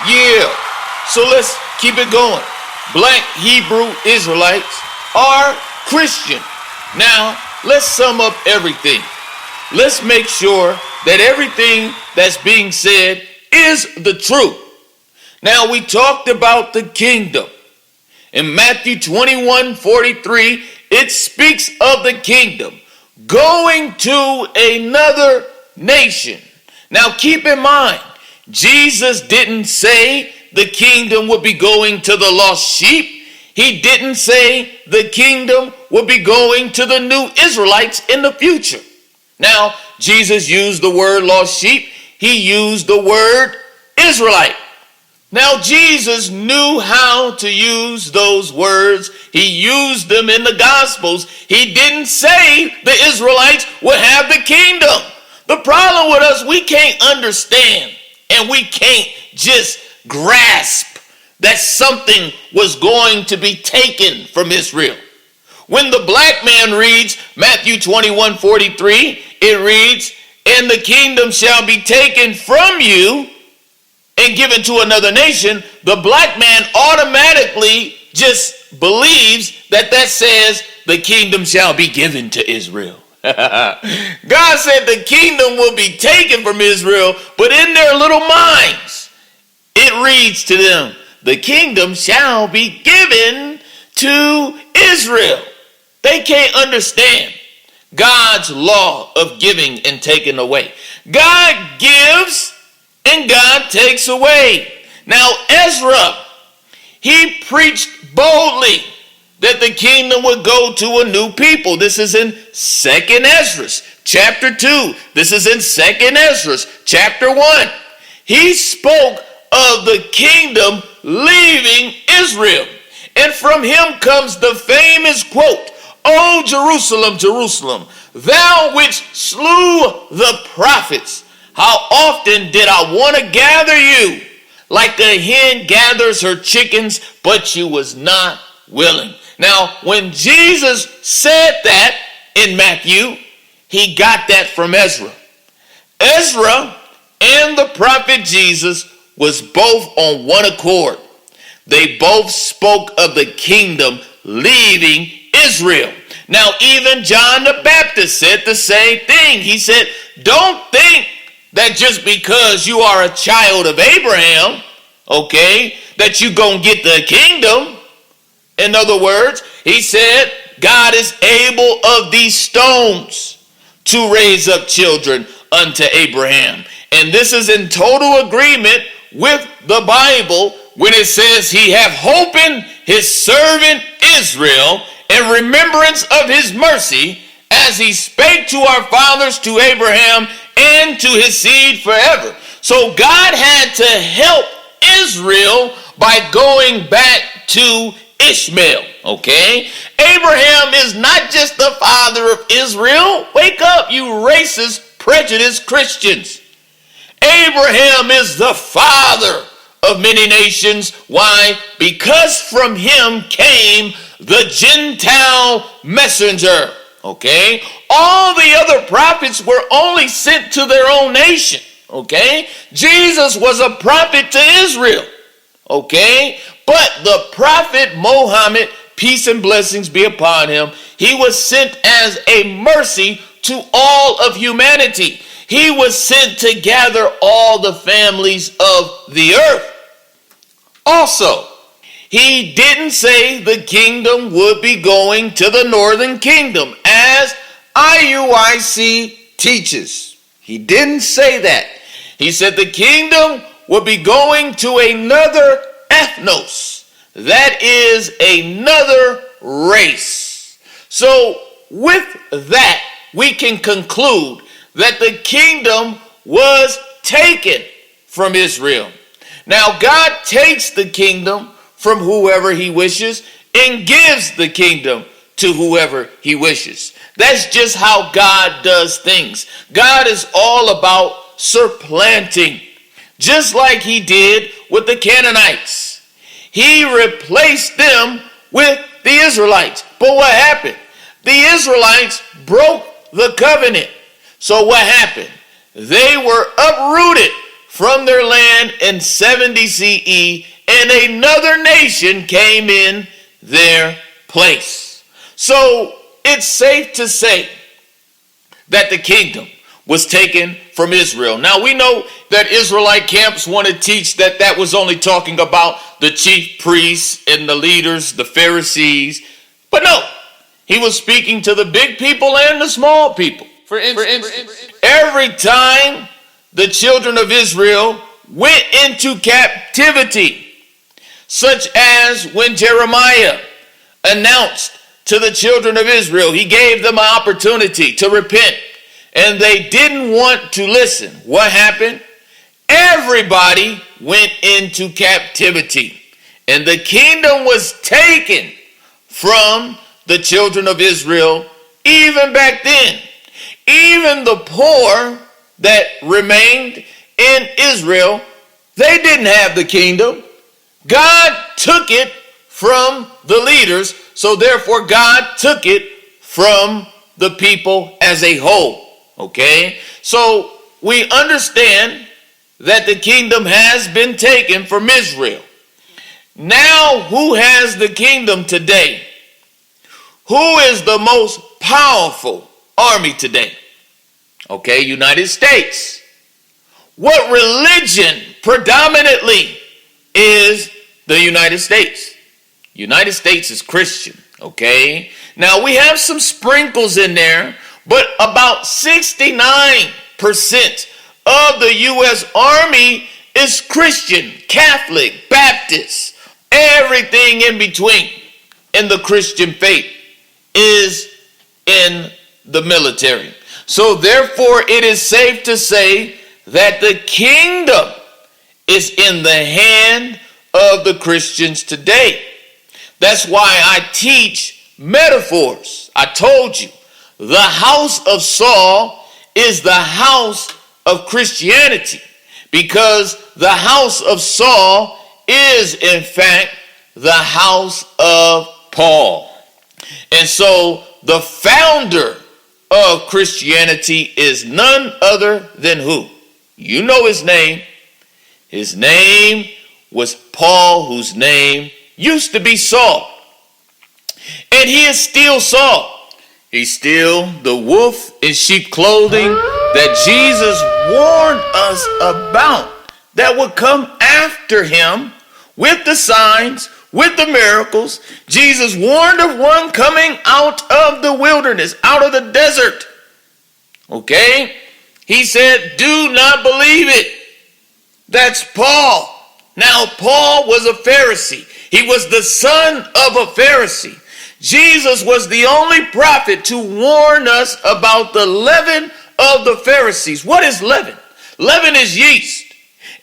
Yeah. So let's keep it going. Black Hebrew Israelites are Christian. Now, let's sum up everything. Let's make sure that everything that's being said is the truth. Now, we talked about the kingdom. In Matthew 21:43, it speaks of the kingdom going to another nation. Now, keep in mind, Jesus didn't say the kingdom would be going to the lost sheep. He didn't say the kingdom would be going to the new Israelites in the future. Now, Jesus used the word lost sheep. He used the word Israelite. Now, Jesus knew how to use those words. He used them in the Gospels. He didn't say the Israelites would have the kingdom. The problem with us, we can't understand and we can't just grasp that something was going to be taken from Israel. When the black man reads Matthew 21:43, it reads, "And the kingdom shall be taken from you and given to another nation," the black man automatically just believes that says the kingdom shall be given to Israel. God said the kingdom will be taken from Israel, but in their little minds, it reads to them, the kingdom shall be given to Israel. They can't understand God's law of giving and taking away. God gives and God takes away. Now, Ezra, he preached boldly that the kingdom would go to a new people. This is in 2nd Ezra, chapter 2. This is in 2nd Ezra, chapter 1. He spoke of the kingdom leaving Israel. And from him comes the famous quote, "O Jerusalem, Jerusalem, thou which slew the prophets, how often did I want to gather you, like a hen gathers her chickens, but you was not willing." Now, when Jesus said that in Matthew, he got that from Ezra. Ezra and the prophet Jesus was both on one accord. They both spoke of the kingdom leaving Israel. Now, even John the Baptist said the same thing. He said, don't think that just because you are a child of Abraham, okay, that you're going to get the kingdom. In other words, he said, God is able of these stones to raise up children unto Abraham. And this is in total agreement with the Bible when it says he hath holpen his servant Israel in remembrance of his mercy, as he spake to our fathers, to Abraham, and to his seed forever. So God had to help Israel by going back to Ishmael, okay? Abraham is not just the father of Israel. Wake up, you racist, prejudiced Christians. Abraham is the father of many nations. Why? Because from him came the Gentile messenger, okay? All the other prophets were only sent to their own nation, okay? Jesus was a prophet to Israel, okay? But the prophet Muhammad, peace and blessings be upon him, he was sent as a mercy to all of humanity. He was sent to gather all the families of the earth. Also, he didn't say the kingdom would be going to the northern kingdom, as IUIC teaches. He didn't say that. He said the kingdom would be going to another ethnos. That is another race. So with that, we can conclude that the kingdom was taken from Israel. Now, God takes the kingdom from whoever he wishes and gives the kingdom to whoever he wishes. That's just how God does things. God is all about supplanting, just like he did with the Canaanites. He replaced them with the Israelites. But what happened? The Israelites broke the covenant. So what happened? They were uprooted from their land in 70 CE, and another nation came in their place. So it's safe to say that the kingdom was taken from Israel. Now we know that Israelite camps want to teach that that was only talking about the chief priests and the leaders, the Pharisees. But no, he was speaking to the big people and the small people. For instance, every time the children of Israel went into captivity, such as when Jeremiah announced to the children of Israel, he gave them an opportunity to repent, and they didn't want to listen. What happened? Everybody went into captivity, and the kingdom was taken from the children of Israel. Even back then, even the poor that remained in Israel, they didn't have the kingdom. God took it from the leaders, so therefore God took it from the people as a whole. Okay, so we understand that the kingdom has been taken from Israel. Now, who has the kingdom today? Who is the most powerful army today? Okay, United States. What religion predominantly is the United States? United States is Christian, okay? Now, we have some sprinkles in there, but about 69% of the U.S. Army is Christian, Catholic, Baptist, everything in between in the Christian faith is in the military. So therefore, it is safe to say that the kingdom is in the hand of the Christians today. That's why I teach metaphors. I told you, the house of Saul is the house of Christianity, because the house of Saul is, in fact, the house of Paul. And so the founder of Christianity is none other than who? You know his name. His name was Paul, whose name used to be Saul. And he is still Saul. He's still the wolf in sheep clothing that Jesus warned us about, that would come after him with the signs, with the miracles. Jesus warned of one coming out of the wilderness, out of the desert. Okay? He said, do not believe it. That's Paul. Now, Paul was a Pharisee. He was the son of a Pharisee. Jesus was the only prophet to warn us about the leaven of the Pharisees. What is leaven? Leaven is yeast.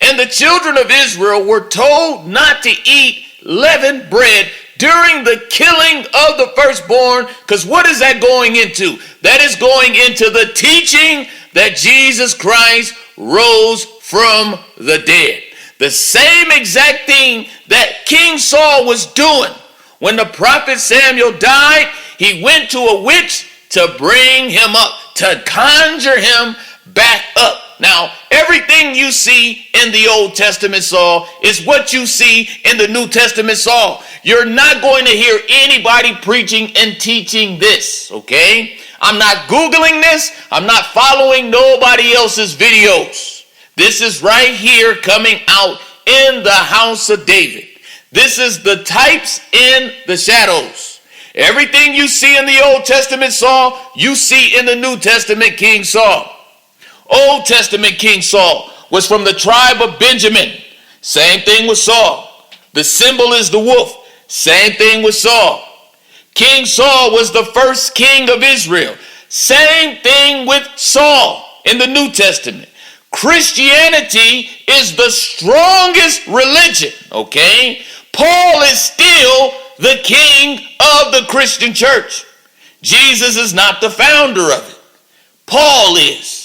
And the children of Israel were told not to eat leavened bread during the killing of the firstborn, because what is that going into? That is going into the teaching that Jesus Christ rose from the dead. The same exact thing that King Saul was doing. When the prophet Samuel died, he went to a witch to bring him up, to conjure him back up. Now, everything you see in the Old Testament, Saul, is what you see in the New Testament, Saul. You're not going to hear anybody preaching and teaching this, okay? I'm not Googling this. I'm not following nobody else's videos. This is right here coming out in the house of David. This is the types in the shadows. Everything you see in the Old Testament, Saul, you see in the New Testament, King Saul. Old Testament King Saul was from the tribe of Benjamin. Same thing with Saul. The symbol is the wolf. Same thing with Saul. King Saul was the first king of Israel. Same thing with Saul in the New Testament. Christianity is the strongest religion, okay? Paul is still the king of the Christian church. Jesus is not the founder of it. Paul is.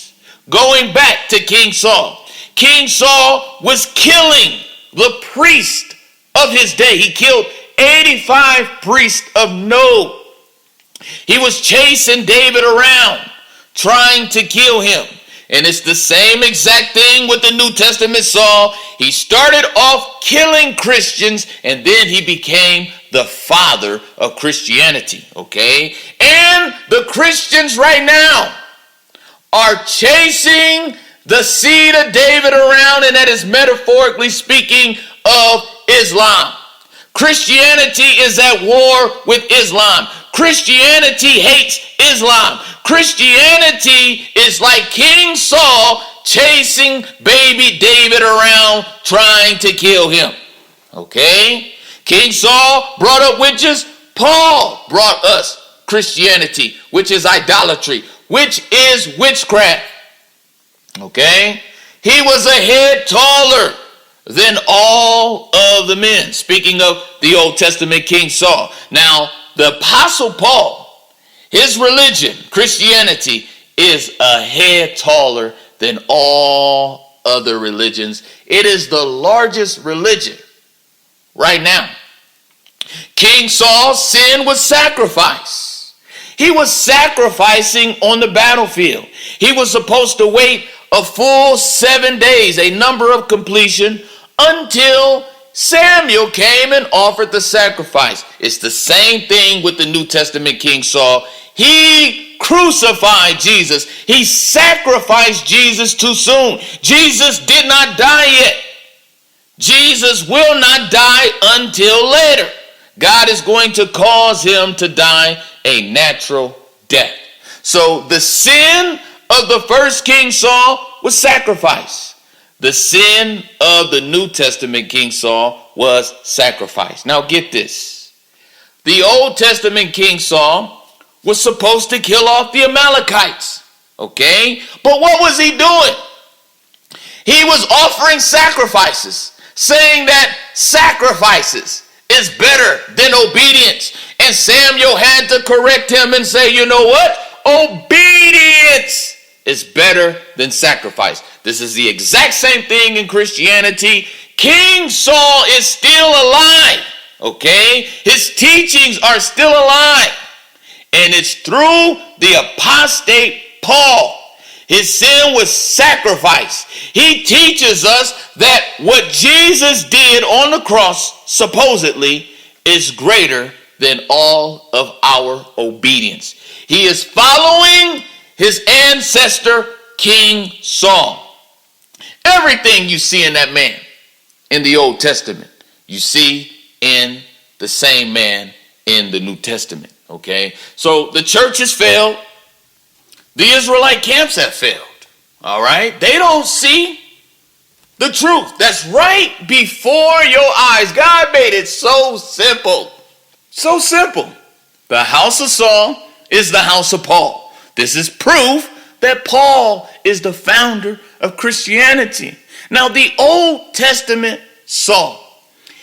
Going back to King Saul. King Saul was killing the priest of his day. He killed 85 priests of Nob. He was chasing David around, trying to kill him. And it's the same exact thing with the New Testament Saul. He started off killing Christians, and then he became the father of Christianity, okay? And the Christians right now are chasing the seed of David around, and that is metaphorically speaking of Islam. Christianity is at war with Islam. Christianity hates Islam. Christianity is like King Saul chasing baby David around trying to kill him. Okay? King Saul brought up witches. Paul brought us Christianity, which is idolatry, which is witchcraft. Okay? He was a head taller than all of the men. Speaking of the Old Testament King Saul. Now, the Apostle Paul, his religion, Christianity, is a head taller than all other religions. It is the largest religion right now. King Saul's sin was sacrifice. He was sacrificing on the battlefield. He was supposed to wait a full 7 days, a number of completion, until Samuel came and offered the sacrifice. It's the same thing with the New Testament King Saul. He crucified Jesus. He sacrificed Jesus too soon. Jesus did not die yet. Jesus will not die until later. God is going to cause him to die a natural death. So the sin of the first King Saul was sacrifice. The sin of the New Testament King Saul was sacrifice. Now get this. The Old Testament King Saul was supposed to kill off the Amalekites. Okay? But what was he doing? He was offering sacrifices, saying that sacrifices is better than obedience. And Samuel had to correct him and say, you know what? Obedience is better than sacrifice. This is the exact same thing in Christianity. King Saul is still alive, okay? His teachings are still alive. And it's through the apostate Paul. His sin was sacrifice. He teaches us that what Jesus did on the cross, supposedly, is greater than all of our obedience. He is following his ancestor, King Saul. Everything you see in that man in the Old Testament, you see in the same man in the New Testament. Okay? So the church has failed. The Israelite camps have failed. All right? They don't see the truth that's right before your eyes. God made it so simple. So simple. The house of Saul is the house of Paul. This is proof that Paul is the founder of Christianity. Now, the Old Testament Saul,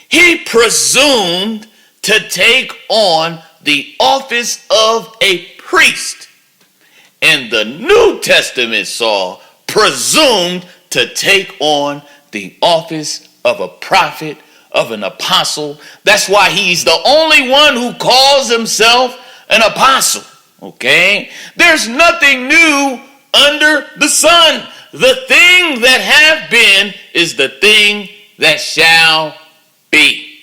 he presumed to take on the office of a priest. And the New Testament Saul presumed to take on the office of a prophet, of an apostle. That's why he's the only one who calls himself an apostle. Okay? There's nothing new under the sun. The thing that have been is the thing that shall be.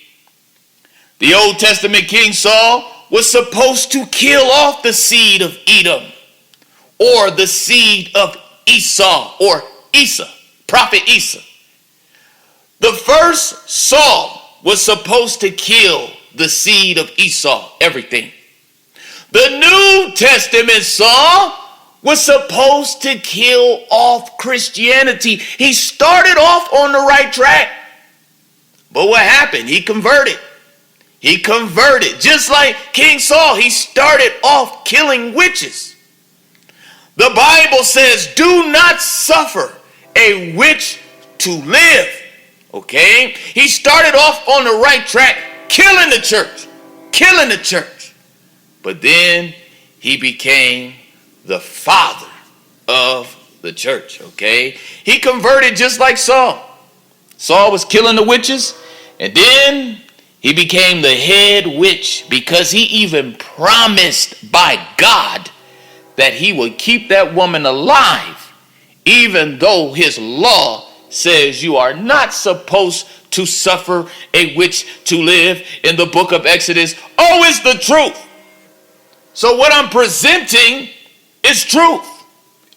The Old Testament King Saul was supposed to kill off the seed of Edom, or the seed of Esau, or Esau, prophet Esau. The first Saul was supposed to kill the seed of Esau, everything. The New Testament Saul was supposed to kill off Christianity. He started off on the right track. But what happened? He converted. He converted. Just like King Saul, he started off killing witches. The Bible says, do not suffer a witch to live. Okay? He started off on the right track, killing the church. Killing the church. But then he became the father of the church, okay? He converted just like Saul. Saul was killing the witches, and then he became the head witch because he even promised by God that he would keep that woman alive even though his law says you are not supposed to suffer a witch to live in the book of Exodus. Oh, it's the truth. So what I'm presenting is truth.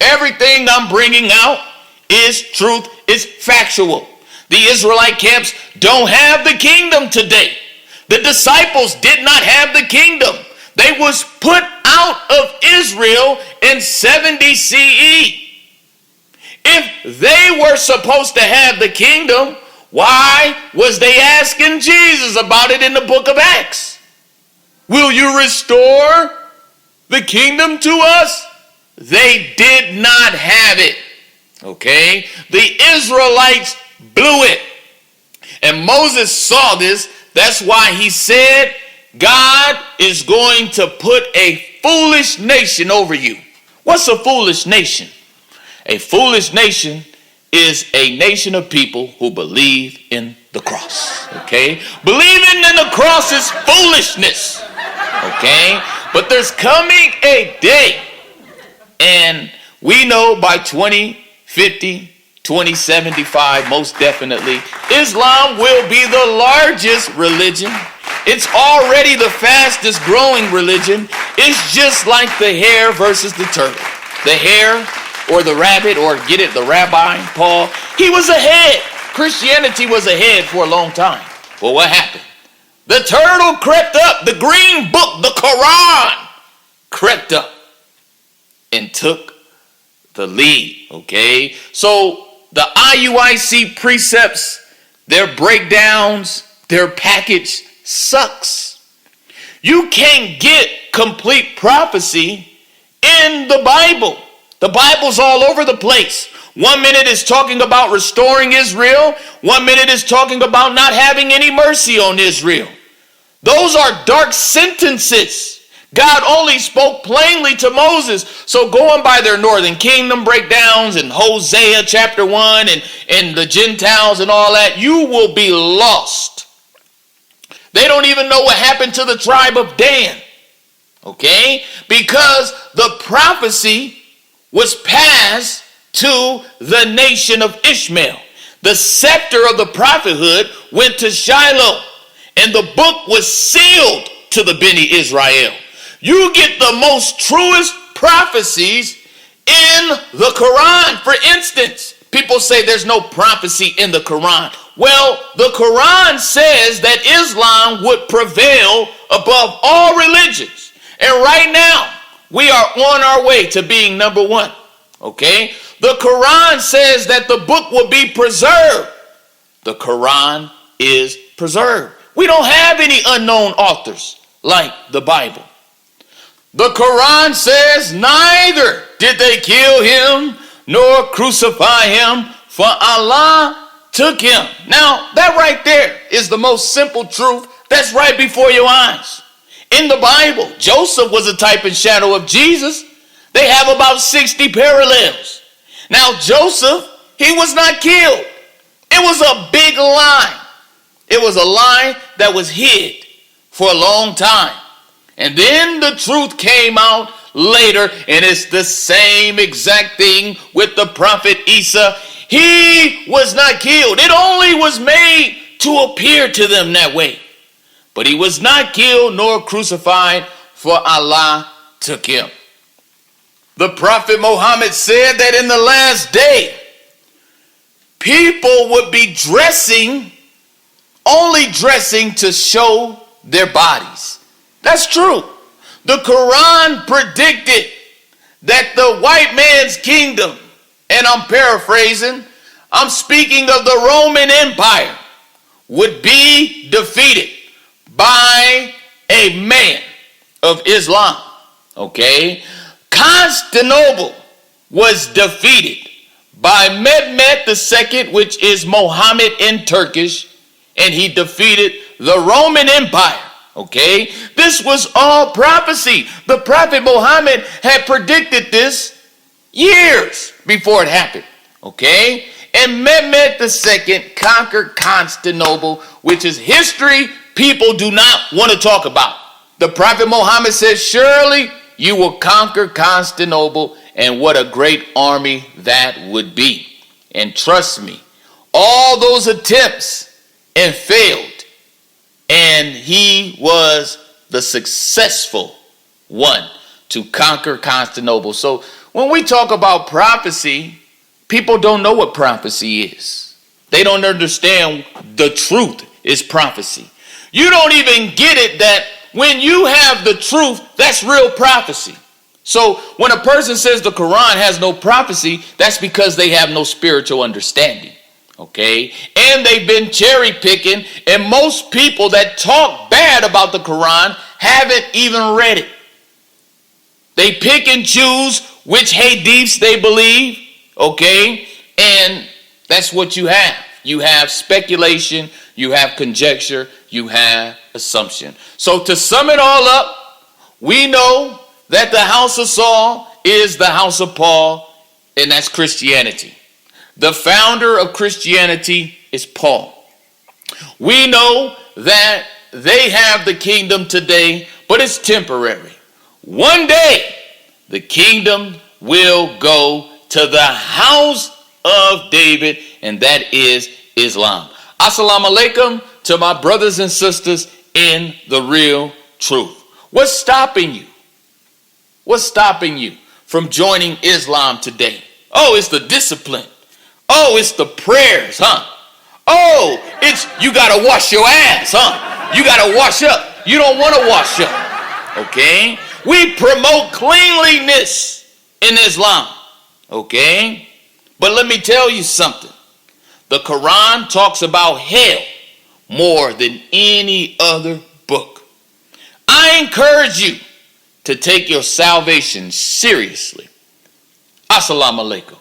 Everything I'm bringing out is truth, is factual. The Israelite camps don't have the kingdom today. The disciples did not have the kingdom. They was put out of Israel in 70 CE. If they were supposed to have the kingdom, why was they asking Jesus about it in the book of Acts? Will you restore the kingdom to us? They did not have it. Okay? The Israelites blew it. And Moses saw this. That's why he said, God is going to put a foolish nation over you. What's a foolish nation? A foolish nation is a nation of people who believe in the cross. Okay? Believing in the cross is foolishness. Okay? But there's coming a day, and we know by 2050, 2075, most definitely, Islam will be the largest religion. It's already the fastest growing religion. It's just like the hare versus the turtle. The hare or the rabbit, or get it, the rabbi, Paul, he was ahead. Christianity was ahead for a long time. Well, what happened? The turtle crept up. The green book, the Quran, crept up and took the lead. Okay? So the IUIC precepts, their breakdowns, their package sucks. You can't get complete prophecy in the Bible. The Bible's all over the place. 1 minute is talking about restoring Israel. 1 minute is talking about not having any mercy on Israel. Those are dark sentences. God only spoke plainly to Moses. So going by their northern kingdom breakdowns and Hosea chapter 1 and the Gentiles and all that, you will be lost. They don't even know what happened to the tribe of Dan. Okay? Because the prophecy was passed to the nation of Ishmael. The scepter of the prophethood went to Shiloh, and the book was sealed to the Beni Israel. You get the most truest prophecies in the Quran. For instance, people say there's no prophecy in the Quran. Well, the Quran says that Islam would prevail above all religions. And right now, we are on our way to being number one. Okay? The Quran says that the book will be preserved. The Quran is preserved. We don't have any unknown authors like the Bible. The Quran says neither did they kill him nor crucify him, for Allah took him. Now, that right there is the most simple truth that's right before your eyes. In the Bible, Joseph was a type and shadow of Jesus. They have about 60 parallels. Now, Joseph, he was not killed. It was a big lie. It was a lie that was hid for a long time. And then the truth came out later, and it's the same exact thing with the prophet Isa. He was not killed. It only was made to appear to them that way. But he was not killed nor crucified, for Allah took him. The Prophet Muhammad said that in the last day, people would be only dressing to show their bodies. That's true. The Quran predicted that the white man's kingdom, and I'm paraphrasing, I'm speaking of the Roman Empire, would be defeated by a man of Islam. Okay? Constantinople was defeated by Mehmet II, which is Mohammed in Turkish, and he defeated the Roman Empire. Okay? This was all prophecy. The Prophet Muhammad had predicted this years before it happened. Okay? And Mehmet II conquered Constantinople, which is history people do not want to talk about. The Prophet Muhammad says, surely you will conquer Constantinople, and what a great army that would be. And trust me, all those attempts and failed, and he was the successful one to conquer Constantinople. So when we talk about prophecy, people don't know what prophecy is. They don't understand the truth is prophecy. You don't even get it that when you have the truth, that's real prophecy. So when a person says the Quran has no prophecy, that's because they have no spiritual understanding. Okay? And they've been cherry picking, and most people that talk bad about the Quran haven't even read it. They pick and choose which hadiths they believe, okay? And that's what you have. You have speculation, you have conjecture, you have assumption. So to sum it all up, we know that the house of Saul is the house of Paul, and that's Christianity. The founder of Christianity is Paul. We know that they have the kingdom today, but it's temporary. One day, the kingdom will go to the house of David, and that is Islam. Assalamu alaikum to my brothers and sisters in the real truth. What's stopping you? What's stopping you from joining Islam today? Oh, it's the discipline. Oh, it's the prayers, huh? Oh, it's you got to wash your ass, huh? You got to wash up. You don't want to wash up, okay? We promote cleanliness in Islam, okay? But let me tell you something. The Quran talks about hell more than any other book. I encourage you to take your salvation seriously. Assalamu alaikum.